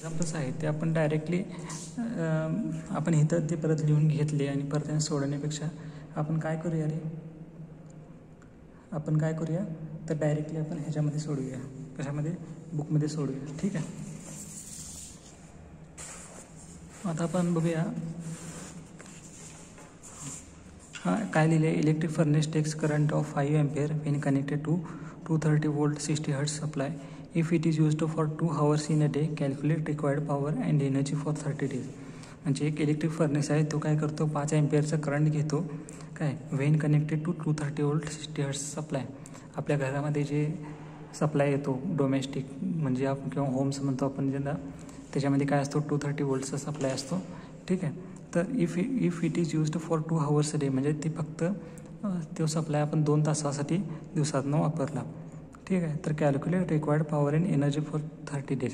Examples आहेत ते आपण डायरेक्टली आपण इथं ते परत लिहून घेतले आणि परत त्यांना सोडवण्यापेक्षा आपण काय करूया तर डायरेक्टली आपण ह्याच्यामध्ये सोडूया, कशामध्ये, बुकमध्ये सोडूया. ठीक आहे. आता आपण बघूया काय लिहिले. Electric furnace takes current of 5 ampere when connected to 230 volt 60 hertz supply. If it is used for 2 hours in a day, calculate required power and energy for 30 days. म्हणजे एक इलेक्ट्रिक फर्नेस आहे, तो काय करतो, 5 एम्पियरचा करंट घेतो, काय, when connected to 230 volt 60 hertz supply. आपल्या घरामध्ये जे सप्लाय येतो डोमेस्टिक म्हणजे आपण किंवा होम्स म्हणतो आपण ज्यांना, त्याच्यामध्ये काय असतो 230 वोल्टचा सप्लाय असतो. ठीक आहे. तर if it is used for 2 hours a day, म्हणजे ती फक्त तो सप्लाय आपण 2 तासासाठी दिवसातनं वापरला. ठीक आहे. तर calculate required power and energy for 30 days.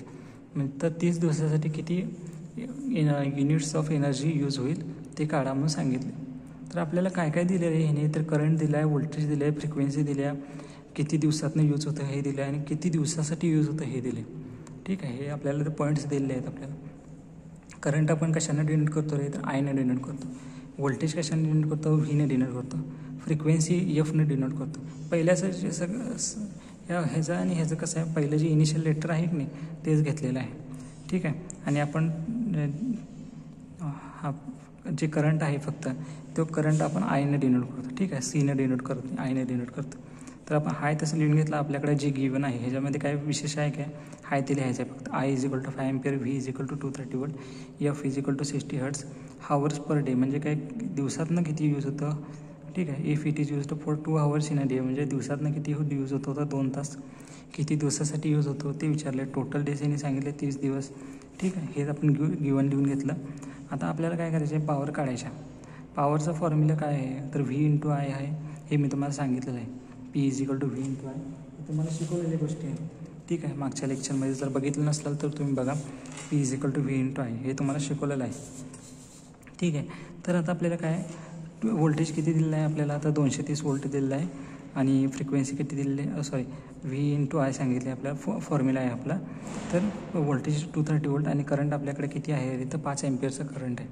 म्हणजे तर 30 दिवसासाठी किती युनिट्स ऑफ एनर्जी यूज होईल ते काढा म्हणून सांगितले. तर आपल्याला काय काय दिलेलं आहे ह्याने, तर करंट दिला आहे, व्होल्टेज दिलं आहे, फ्रिक्वेन्सी दिल्या, किती दिवसातनं यूज होतं हे दिलं आहे आणि किती दिवसासाठी यूज होतं हे दिले. ठीक आहे. हे आपल्याला ते पॉईंट्स दिलेले आहेत. आपल्याला करंट आपण कशानं डिनोट करतो रे, तर आयनं डिनोट करतो. व्होल्टेज कशानं डिनोट करतो, व्हीनं डिनोट करतो. फ्रिक्वेन्सी एफनं डिनोट करतो. पहिल्याचं जे सगळं ह्याचं आणि ह्याचं कसं आहे, पहिलं जे इनिशियल लेटर आहे की नाही तेच घेतलेलं आहे. ठीक आहे. आणि आपण हा जे करंट आहे फक्त तो करंट आपण आयनं डिनोट करतो. ठीक आहे. सीनं डिनोट करतो, आयनं डिनोट करतो. तर आपण हाय तसं लिहून घेतलं. आपल्याकडे जे गिवन आहे ह्याच्यामध्ये काय विशेष आहे, काय हाय ते लिहायचं आहे फक्त. I is equal to 5 ampere, V is equal to 230 volt, F is equal to 60 hertz, hours per day म्हणजे काय दिवसातनं किती यूज होतं. ठीक आहे. If it is use for 2 hours in a day, म्हणजे दिवसातनं किती यूज होतो, तर 2 तास. किती दिवसासाठी यूज होतो ते विचारले. टोटल डेज यांनी सांगितले 30 दिवस. ठीक आहे. हे आपण गिवन लिहून घेतलं. आता आपल्याला काय करायचं आहे, पॉवर काढायच्या. पॉवरचा फॉर्म्युला काय आहे, तर व्ही इंटू आय आहे. हे मी तुम्हाला सांगितलेलं आहे. P is equal to V into I. तुम्हाला शिकवलेल्या गोष्टी आहे. ठीक आहे. मागच्या लेक्चरमध्ये जर बघितलं नसलं तर तुम्ही बघा. P is equal to V into I हे तुम्हाला शिकवलेलं आहे. ठीक आहे. तर आता आपल्याला काय व्होल्टेज किती दिलेलं आहे आपल्याला, आता 230 वोल्ट दिलेलं आहे आणि फ्रिक्वेन्सी किती दिलेली आहे, व्ही इंटू आय सांगितले आपल्याला, फॉर्म्युला आहे आपला. तर व्होल्टेज 230 वोल्ट आणि करंट आपल्याकडे किती आहे, तर 5 एम्पियरचं करंट आहे.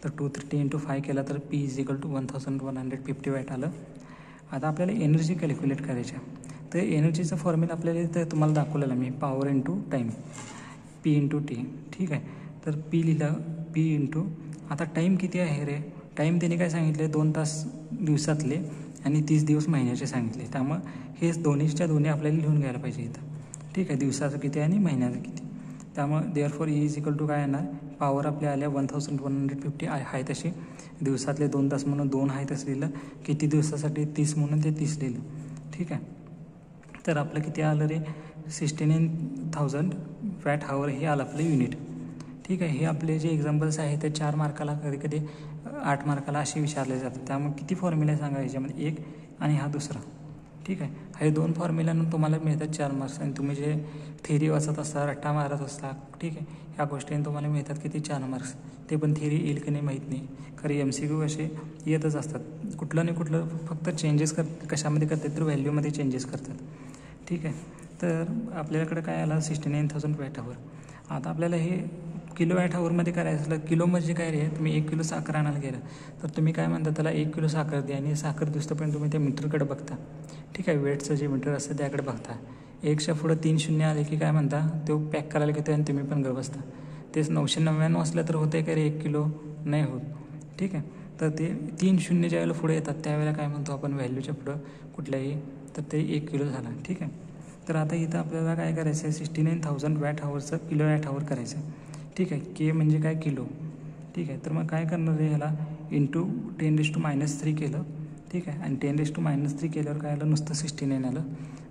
तर 230 इंटू 5 केला तर P is equal to 1150 watt आलं. आता आपल्याला एनर्जी कॅल्क्युलेट करायची. तर एनर्जीचं फॉर्म्युला आपल्याला इथं तुम्हाला दाखवलेलं मी, power into time, P into T. ठीक आहे. तर पी लिहिलं, पी इंटू आता टाईम किती आहे रे, टाईम त्यांनी काय सांगितले 2 तास दिवसातले आणि 30 दिवस महिन्याचे सांगितले. त्यामुळं हे दोन्हीच्या दोन्ही आपल्याला लिहून घ्यायला पाहिजे इथं. ठीक आहे. दिवसाचं किती आणि महिन्याचं किती. त्यामुळं therefore E is equal to काय येणार, पॉवर आपल्या आल्या 1150 आहे तशी, दिवसातले 2 तास म्हणून 2 आहे तसं लिहिलं, किती दिवसासाठी 30 म्हणून ते 30 लिहिलं. ठीक आहे. तर आपलं किती आलं रे, 69,000 वॅट हावर हे आलं आपलं युनिट. ठीक आहे. हे आपले जे एक्झाम्पल्स आहे ते 4 मार्काला, कधी कधी 8 मार्काला असे विचारले जातात. त्यामुळे किती फॉर्म्युला सांगा याच्यामध्ये, एक आणि हा दुसरा. ठीक आहे. हे 2 फॉर्म्युल्यानं तुम्हाला मिळतात 4 मार्क्स आणि तुम्ही जे थेरी वाचत असता, रट्टा मारत असता, ठीक आहे, ह्या गोष्टींनी तुम्हाला मिळतात किती 4 मार्क्स. ते पण थेरी येईल की नाही माहीत नाही, खरे MCQ असे येतच असतात. कुठलं नाही कुठलं फक्त चेंजेस कशामध्ये करतात, तर व्हॅल्यूमध्ये चेंजेस करतात. ठीक आहे. तर आपल्याकडे काय आलं 69,000 वॅट हावर. आता आपल्याला हे किलो वॅट हावरमध्ये करायचं असलं, किलो म्हणजे काय रे, तुम्ही 1 किलो साखर आणायला गेलं तर तुम्ही काय म्हणता, त्याला 1 किलो साखर द्या आणि साखर दिसतोपर्यंत तुम्ही त्या मीटरकडे बघता. ठीक आहे. वेटचं जे मीटर असतं त्याकडे बघता. 1च्या पुढं 3 शून्य आले की काय म्हणता, तो पॅक करायला घेतो आणि तुम्ही पण गप बसता. तेच 999 असलं तर होतं आहे का रे 1 किलो, नाही होत. ठीक आहे. तर ते 3 शून्य ज्या वेळेला पुढे येतात त्यावेळेला काय म्हणतो आपण व्हॅल्यूच्या पुढं कुठल्याही, तर ते 1 किलो झाला. ठीक आहे. तर आता इथं आपल्याला काय करायचं आहे, 69,000 वॅट हावरचं किलो वॅट हावर करायचं आहे. ठीक आहे. के म्हणजे काय, किलो. ठीक आहे. तर मग काय करणार आहे, ह्याला इंटू 10⁻³ केलं. ठीक आहे. आणि 10⁻³ केल्यावर काय आलं, नुसतं 69 आलं.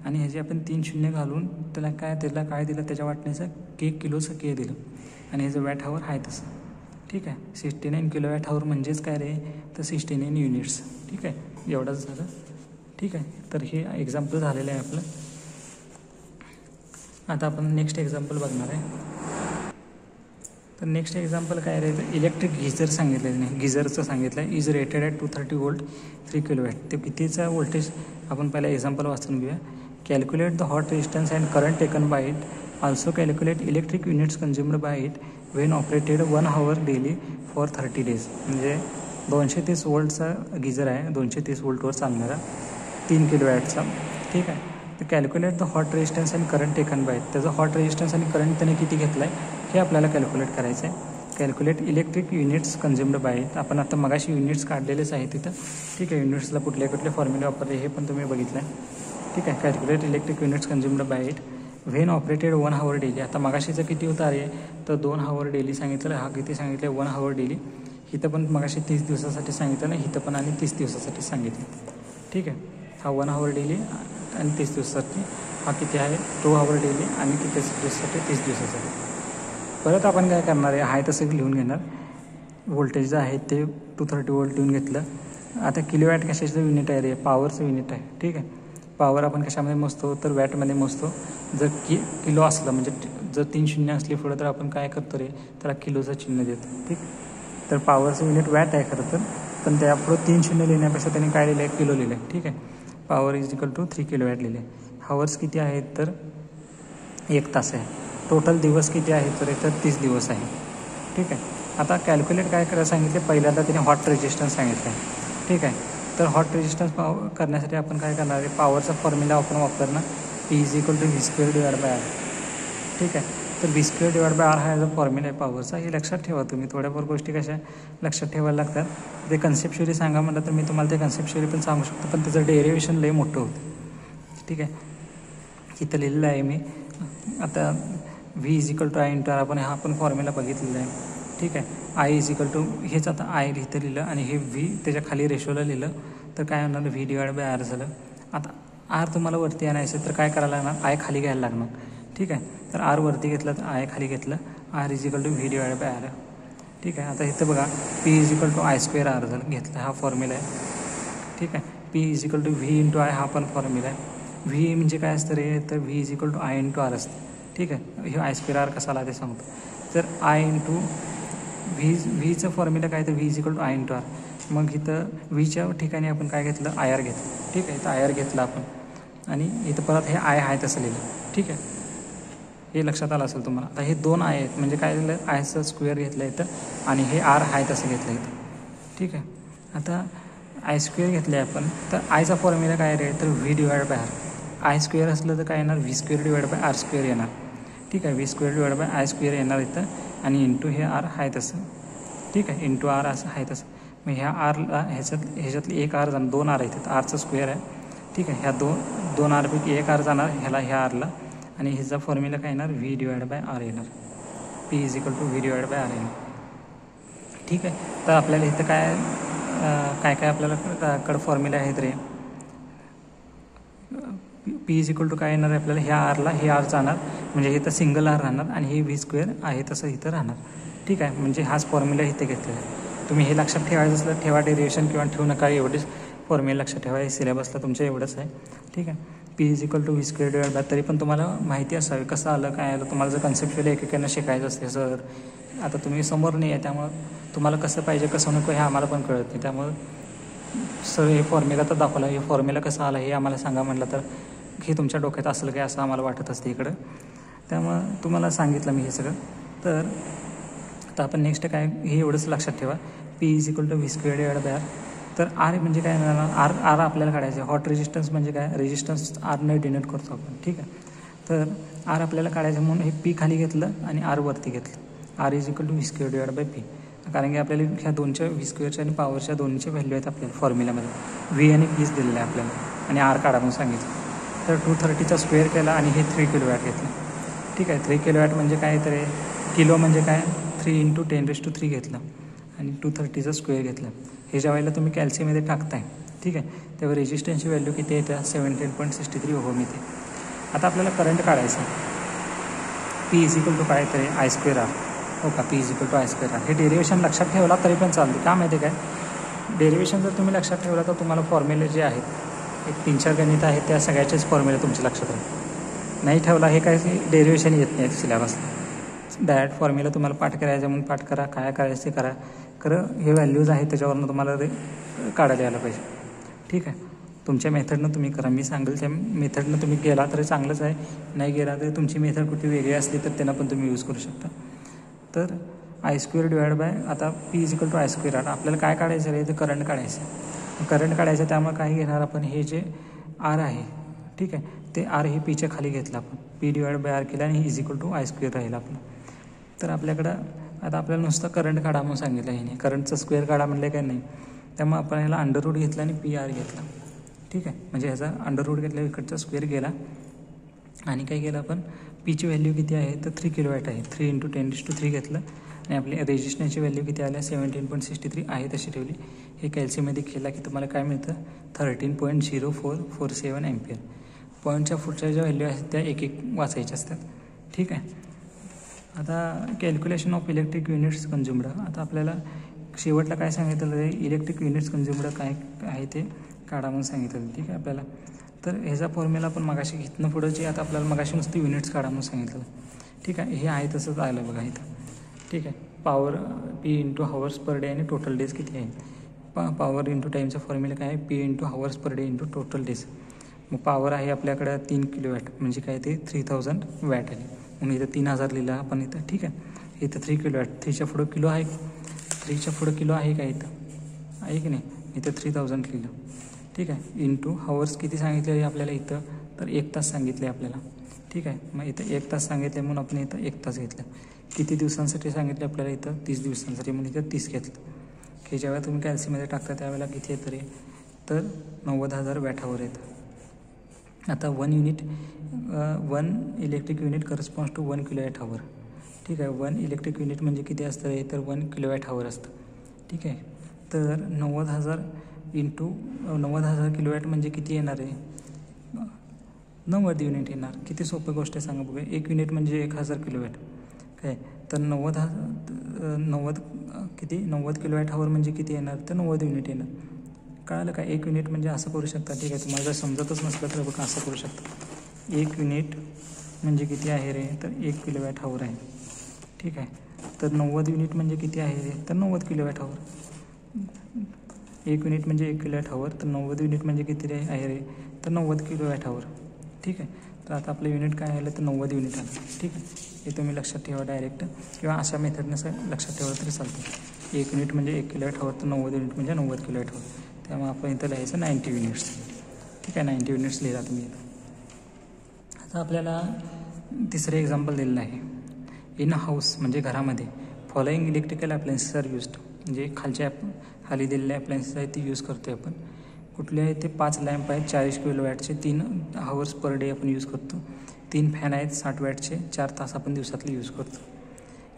आणि ह्याचे आपण 3 शून्य घालून त्याला काय दिलं, त्याच्या वाटण्याचं किलोचं के दिलं आणि ह्याचं वॅट हावर आहे तसं. ठीक आहे. 69 किलो वॅट हावर म्हणजेच काय रे, तर 69 युनिट्स. ठीक आहे. एवढंच झालं. ठीक आहे. तर हे एक्झाम्पल झालेलं आहे आपलं. आता आपण नेक्स्ट एक्झाम्पल बघणार आहे. तर नेक्स्ट एक्झाम्पल काय रे, इलेक्ट्रिक गिझर सांगितलेलं नाही, गिझरचं सांगितलं आहे. Is rated at 230 volt 3 kilowatt. ते कितीचा व्होल्टेज आपण पहिला एक्झाम्पल वाचून घेऊया. Calculate the hot resistance and current taken by it also calculate electric units consumed by it when operated 1 hour daily for 30 days. म्हणजे 230 वोल्टचा गिझर आहे, 230 वोल्टवर चालणारा 3 किलोवॅटचा. ठीक आहे. तर कॅल्क्युलेट द हॉट रेजिस्टन्स आणि करंट टेकन बाय इट. त्याचं hot resistance आणि current त्याने किती घेतला आहे हे आपल्याला कॅल्क्युलेट करायचं आहे. Calculate electric units consumed by it. आपण आता मगाशी युनिट्स काढलेलेच आहे तिथं. ठीक आहे. युनिट्सला कुठले कुठले फॉर्म्युले वापरले हे पण तुम्ही बघितलं आहे. ठीक आहे. Calculate electric units consumed by it when operated 1 hour daily. आता मगाशीचं किती होतं अरे, तर 2 hour डेली सांगितलं. हा किती सांगितलं 1 hour डेली. इथं पण मगाशी 30 दिवसासाठी सांगितलं ना, इथं पण आणि 30 दिवसासाठी सांगितलं. ठीक आहे. हा 1 hour डेली आणि 30 दिवसासाठी. हा किती आहे 2 hour डेली आणि किती दिवसासाठी 30 दिवसासाठी. परत आपण काय करणार आहे, आहे तसं लिहून घेणार. व्होल्टेज जे आहे ते 230 वोल्ट लिहून घेतलं. आता किलोवॅट कशाचं युनिट आहे रे, पॉवरचं युनिट आहे. ठीक आहे. पॉवर आपण कशामध्ये मोजतो तर वॅटमध्ये मोजतो. जर किलो असलं म्हणजे जर 3 शून्य असली पुढं तर आपण काय करतो रे, त्याला किलोचं चिन्ह देतो. ठीक. तर पॉवरचं युनिट वॅट आहे खरं तर, पण त्यापुढं 3 शून्य लिहिण्यापेक्षा त्यांनी काय लिहिलं आहे, किलो लिहिलं आहे. ठीक आहे. Power is equal to 3 kilowatt लिहिले. हवर्स किती आहेत तर 1 तास आहे. टोटल दिवस किती आहे तर इथं 30 दिवस आहे. ठीक आहे. आता कॅल्क्युलेट काय करायला सांगितले, पहिल्यांदा त्याने हॉट रेजिस्टन्स सांगितलं आहे. ठीक आहे. तर हॉट रेजिस्टन्स करण्यासाठी आपण काय करणार आहे, पॉवरचा फॉर्म्युला आपण वापरणार P is equal to V² divide by R. ठीक आहे. तर V² डिवाइड बाय R हा जो फॉर्म्युला आहे पॉवरचा, हे लक्षात ठेवा तुम्ही. थोड्याफार गोष्टी कशा लक्षात ठेवायला लागतात. ते कन्सेप्च्युअली सांगा म्हटलं तर मी तुम्हाला ते कन्सेप्च्युअली पण सांगू शकतो, पण त्याचं डेरिव्हेशन लई मोठं होतं. ठीक आहे. इथं लिहिलेलं आहे मी. आता V is equal to I into R आपण हा पण फॉर्म्युला बघितलेला आहे. ठीक आहे. I इज इक्वल टू हेच आता I इथं लिहिलं आणि हे V त्याच्या खाली रेशोला लिहिलं तर काय होणार V डिवाइड बाय R झालं. आता R तुम्हाला वरती आणायचं तर काय करायला लागणार, I खाली घ्यायला लागणार. ठीक आहे. तर R वरती घेतलं तर I खाली घेतलं. R is equal to V divide by R. ठीक आहे. आता इथं बघा P is equal to I² R झालं घेतलं, हा फॉर्म्युला आहे. ठीक आहे. P is equal to V into I हा पण फॉर्म्युला आहे. V म्हणजे काय असतं रे, तर V is equal to I into R असतं. ठीक आहे. हे I² R कसा आला ते सांगतो. तर I इंटू व्हीचं फॉर्म्युला काय तर V is equal to I into R. मग इथं Vच्या ठिकाणी आपण काय घेतलं IR घेतलं. ठीक आहे. इथं IR घेतलं आपण आणि इथं परत हे I आहे तसं लिहिलं. ठीक आहे. हे लक्षात आलं असेल तुम्हाला. आता हे 2 I आहेत म्हणजे काय झालं, Iचं स्क्वेअर घेतलं इथं आणि हे R आहे तसं घेतलं इथं. ठीक आहे. आता I² घेतलं आहे आपण, तर आयचा फॉर्म्युला काय रे, तर V divide by R. I² असलं तर काय येणार V² डिवाइड बाय R² येणार. ठीक आहे. V² डिवाइड बाय I² येणार इथं आणि इंटू हे R आहे तसं. ठीक आहे. इंटू R असं आहे तसं. मग ह्या Rला ह्याच्यातली एक R जाणार, 2 R आहेत. Rचं स्क्वेअर आहे. ठीक आहे. ह्या दोन Rपैकी एक R जाणार ह्या Rला आणि ह्याचा फॉर्म्युला काय येणार V डिवाइड बाय R येणार. P is equal to V divide by R येणार. ठीक आहे. तर आपल्याला इथं काय आपल्याला कडे फॉर्म्युला आहेत रे. P इज इक्वल टू काय येणार आहे आपल्याला, ह्या Rला हे R जाणार म्हणजे इथं सिंगल R राहणार आणि हे V² आहे तसं इथं राहणार. ठीक आहे. म्हणजे हाच फॉर्म्युला इथे घेतलेला आहे. तुम्ही हे लक्षात ठेवायचं असलं ठेवा डेरिव्हेशन किंवा ठेवू नका, एवढेच फॉर्म्युला लक्षात ठेवा. हे सिलेबसला तुमच्या एवढंच आहे. ठीक आहे. P is equal to V² divide by, तरी पण तुम्हाला माहिती असावी कसं आलं काय आलं. तुम्हाला जर कन्सेप्च्युअली एकेकांना शिकायचं असते सर, आता तुम्ही समोर नाही आहे त्यामुळं तुम्हाला कसं पाहिजे कसं नको हे आम्हाला पण कळत नाही. त्यामुळं सर हे फॉर्म्युला तर दाखवला, हे फॉर्म्युला कसं आला हे आम्हाला सांगा म्हटलं तर हे तुमच्या डोक्यात असलं काय असं आम्हाला वाटत असते इकडं. त्यामुळं तुम्हाला सांगितलं मी हे सगळं. तर आता आपण नेक्स्ट काय हे एवढंच लक्षात ठेवा. P is equal to V² divide by R. तर R म्हणजे काय मिळणार, R आपल्याला काढायचं आहे. हॉट रेजिस्टन्स म्हणजे काय, रेजिस्टन्स Rने डिनोट करतो आपण. ठीक आहे. तर R आपल्याला काढायचं म्हणून हे P खाली घेतलं आणि R वरती घेतलं. R is equal to V² divide by P. कारण की आपल्याला ह्या दोनच्या V² आणि पॉवरच्या दोन्हीच्या व्हॅल्यू आहेत आपल्याला फॉर्म्युल्यामध्ये. V आणि P's दिलेलं आहे आपल्याला आणि R काढा म्हणून सांगितलं. तर 230चा स्क्वेअर केला आणि हे 3 किलोवॅट घेतलं. ठीक आहे. 3 किलोवॅट म्हणजे काय तर किलो म्हणजे काय 3 इंटू 10⁻³ घेतलं आणि 230चा स्क्वेअर घेतला. हे ज्या वेळेला तुम्ही कॅल्सीमध्ये टाकताय ठीक आहे तेव्हा रेजिस्टन्सची व्हॅल्यू किती येते 17.63 ओहम येते. आता आपल्याला करंट काढायचं P इज इक्वल टू काय तरी I² R. हो का, P is equal to I² R. हे डेरिव्हेशन लक्षात ठेवला तरी पण चालते. का माहिती आहे काय, डेरिव्हेशन जर तुम्ही लक्षात ठेवला तर तुम्हाला फॉर्म्युले जे आहेत एक 3-4 गणित आहेत त्या सगळ्याचेच फॉर्म्युले तुमच्या लक्षात राहतील. नाही ठेवला हे काय डेरिव्हेशन येत नाही सिलेबसला. डायरेक्ट फॉर्म्युला तुम्हाला पाठ करायचं म्हणून पाठ करा, काय करायचं ते करा. खरं हे व्हॅल्यूज आहेत त्याच्यावरून तुम्हाला ते काढायला यायला पाहिजे. ठीक आहे. तुमच्या मेथडनं तुम्ही करा. मी सांगेल त्या मेथडनं तुम्ही गेला तरी चांगलंच आहे, नाही गेला तरी तुमची मेथड कुठली वेगळी असली तर त्यांना पण तुम्ही यूज करू शकता. तर I² डिवाइड बाय आता P = I²R. आपल्याला काय काढायचं आहे तर करंट काढायचं. करंट काढायचं त्यामुळे काय घेणार आपण, हे जे R आहे ठीक आहे ते R हे Pच्या खाली घेतलं आपण, P डिवाइड बाय R केलं आणि ही I² राहील आपलं. तर आपल्याकडं आता आपल्याला नुसतं करंट काढा म्हणून सांगितलं आहे नाही, करंटचं स्क्वेअर काढा म्हणलं काय नाही. त्यामुळे आपण ह्याला अंडररूट घेतला आणि PR घेतला ठीक आहे. म्हणजे ह्याचा अंडररूट घेतला, इकडचा स्क्वेअर गेला आणि काय केलं आपण, Pची व्हॅल्यू किती आहे तर 3 kW आहे. 3 × 10⁻³ घेतलं आणि आपली रेजिस्टन्सची व्हॅल्यू किती आल्या 17.63 आहे तशी ठेवली. हे कॅल्सीमध्ये केला की तुम्हाला काय मिळतं 13.0447 एम्पियर. पॉईंटच्या पुढच्या ज्या व्हॅल्यू आहेत त्या एक एक वाचायच्या असतात ठीक आहे. आता calculation of electric units consumed. आता आपल्याला शेवटला काय सांगितलं आहे, इलेक्ट्रिक युनिट्स कन्झ्युम्ड काय आहे ते काढा म्हणून सांगितलं ठीक आहे आपल्याला. तर ह्याचा फॉर्म्युला आपण मगाशी इथनं पुढं जे आता आपल्याला मगाशी नुसतं युनिट्स काढा म्हणून सांगितलं ठीक आहे. हे आहे तसंच आलं बघा इथं ठीक आहे. Power P × hours per day आणि टोटल डेज किती आहे. पॉवर इंटू टाईमचा फॉर्म्युला काय आहे, P × hours per day into total days. मग पॉवर आहे आपल्याकडं 3 kW म्हणजे काय ते 3000 वॅट आहे म्हणून इथं 3000 लिहिलं आपण इथं ठीक आहे. इथं 3 kW, 3च्या पुढं किलो आहे, 3च्या पुढं किलो आहे का इथं, आहे की नाही, इथं 3000 लिहिलं ठीक आहे. इंटू हवर्स किती सांगितलेले आपल्याला इथं तर 1 तास सांगितले आपल्याला ठीक आहे. मग इथं 1 तास सांगितले म्हणून आपण इथं 1 तास घेतलं. किती दिवसांसाठी सांगितले आपल्याला इथं 30 दिवसांसाठी म्हणून इथं 30 घेतलं. की ज्यावेळेला तुम्ही कॅल्सीमध्ये टाकता त्यावेळेला किती येतं रे तर 90,000 वॅट/आवर येतं. आता 1 electric unit corresponds to 1 kWh ठीक आहे. 1 इलेक्ट्रिक युनिट म्हणजे किती असतं रे तर 1 kWh असतं ठीक आहे. तर 90,000 इंटू 90,000 kW म्हणजे किती येणार आहे 90 युनिट येणार. किती सोपी गोष्ट आहे सांगा बघूया. 1 युनिट म्हणजे 1000 kW काय, तर 90 किती 90 kWh म्हणजे किती येणार तर 90 युनिट येणार. कळालं काय. 1 युनिट म्हणजे असं करू शकता ठीक आहे. तुम्हाला जर समजतच नसलं तर बघा असं करू शकता. 1 युनिट म्हणजे किती आहे रे तर 1 kWh आहे ठीक आहे. तर 90 युनिट म्हणजे किती आहे रे तर 90 kWh. 1 युनिट म्हणजे 1 kWh तर 90 युनिट म्हणजे किती रे आहे रे तर 90 kWh ठीक आहे. तर आता आपलं युनिट काय आलं तर 90 युनिट आलं ठीक आहे. हे तुम्ही लक्षात ठेवा डायरेक्ट किंवा अशा मेथडनं लक्षात ठेवलं तरी चालतं. 1 युनिट म्हणजे 1 kWh तर 90 युनिट म्हणजे 90 kWh. त्यामुळे आपण इथं लिहायचं 90 युनिट्स ठीक आहे. 90 युनिट्स लिहिला तुम्ही इथं. आता आपल्याला तिसरं एक्झाम्पल दिलेलं आहे. इन हाऊस म्हणजे घरामध्ये following electrical appliances are used. म्हणजे खाली दिलेले अप्लायन्सेस आहेत ते यूज करतो आहे आपण. कुठले आहे ते 5 लॅम्प आहेत 40 kW 3 hours पर डे आपण यूज करतो. 3 फॅन आहेत 60 वॅटचे 4 तास आपण दिवसातले यूज करतो.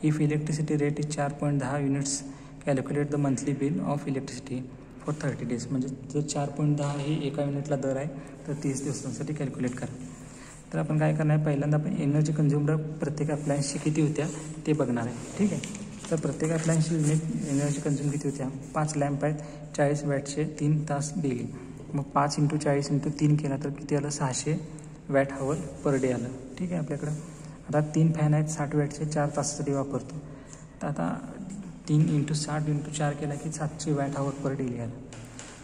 If electricity rate is 4.10 units calculate the monthly bill of electricity for 30 days. म्हणजे जर 4.10 ही एका युनिटला दर आहे तर 30 दिवसांसाठी कॅल्क्युलेट करा. तर आपण काय करणार आहे पहिल्यांदा आपण एनर्जी कन्झ्युम्ड प्रत्येक अप्लायन्सची किती होत्या ते बघणार आहे ठीक आहे. तर प्रत्येक अप्लायन्सची युनिट एनर्जी कन्झ्युम किती होत्या 5 लॅम्प आहेत 40 वॅटचे 3 तास डेली. मग 5 × 40 × 3 केला तर किती आलं 600 वॅट/आवर पर डे आलं ठीक आहे आपल्याकडं. आता 3 फॅन आहेत 60 वॅटचे 4 तासासाठी वापरतो. तर आता 3 × 60 × 4 केला की 700 वॅट/आवर पर डेली आलं.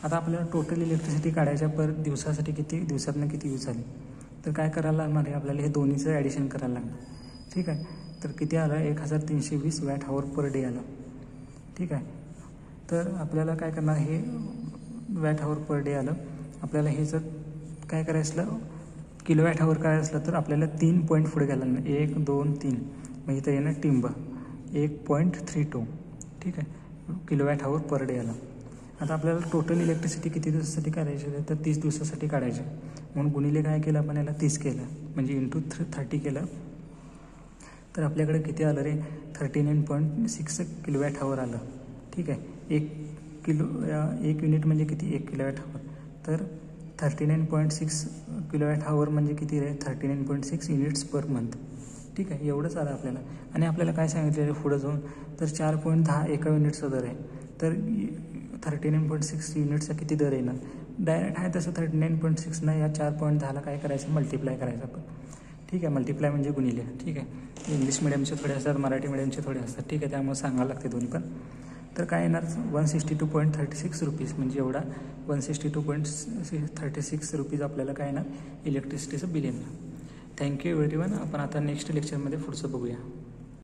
आता आपल्याला टोटल इलेक्ट्रिसिटी काढायच्या पर दिवसासाठी किती दिवसातनं किती यूज झाली तर काय करायला लागणार आहे आपल्याला हे दोन्हीचं ॲडिशन करायला लागणार ठीक आहे. तर किती आलं 1320 वॅट/आवर पर डे आलं ठीक आहे. तर आपल्याला काय करणार हे वॅट/आवर पर डे आलं. आपल्याला हे जर काय करायचं असलं kWh करायचं असलं तर आपल्याला 3 पॉईंट पुढे घ्यायला लागणार 1 2 3 मग इथं येणार टिंब 1.32 ठीक आहे kWh पर डे आलं. आता आपल्याला टोटल इलेक्ट्रिसिटी किती दिवसासाठी काढायची आहे तर 30 दिवसासाठी काढायची म्हणून गुणिले काय केलं आपण याला 30 केलं म्हणजे इंटू 30 केलं तर आपल्याकडे किती आलं रे 39.6 kWh आलं ठीक आहे. 1 युनिट म्हणजे किती 1 kWh तर 39.6 kWh म्हणजे किती रे 39.6 युनिट्स पर मंथ ठीक आहे. एवढंच आलं आपल्याला. आणि आपल्याला काय सांगितलेलं पुढं जाऊन तर 4.10 एका युनिटचा दर आहे तर 39.6 युनिटचा किती दर येणार डायरेक्ट आहे तसं 39.6 ना या 4.10ला काय करायचं मल्टिप्लाय करायचं आपण ठीक आहे. मल्टिप्लाय म्हणजे गुणिले ठीक आहे. इंग्लिश मिडियमचे थोडे असतात मराठी मिडियमचे थोडे असतात ठीक आहे त्यामुळे सांगायला लागते दोन्ही पण. तर काय येणार 162.36 रुपीज, म्हणजे एवढा 162.36 रुपीज आपल्याला काय येणार इलेक्ट्रिसिटीचं बिल येणार. Thank you everyone. आपण आता नेक्स्ट लेक्चरमध्ये पुढचं बघूया.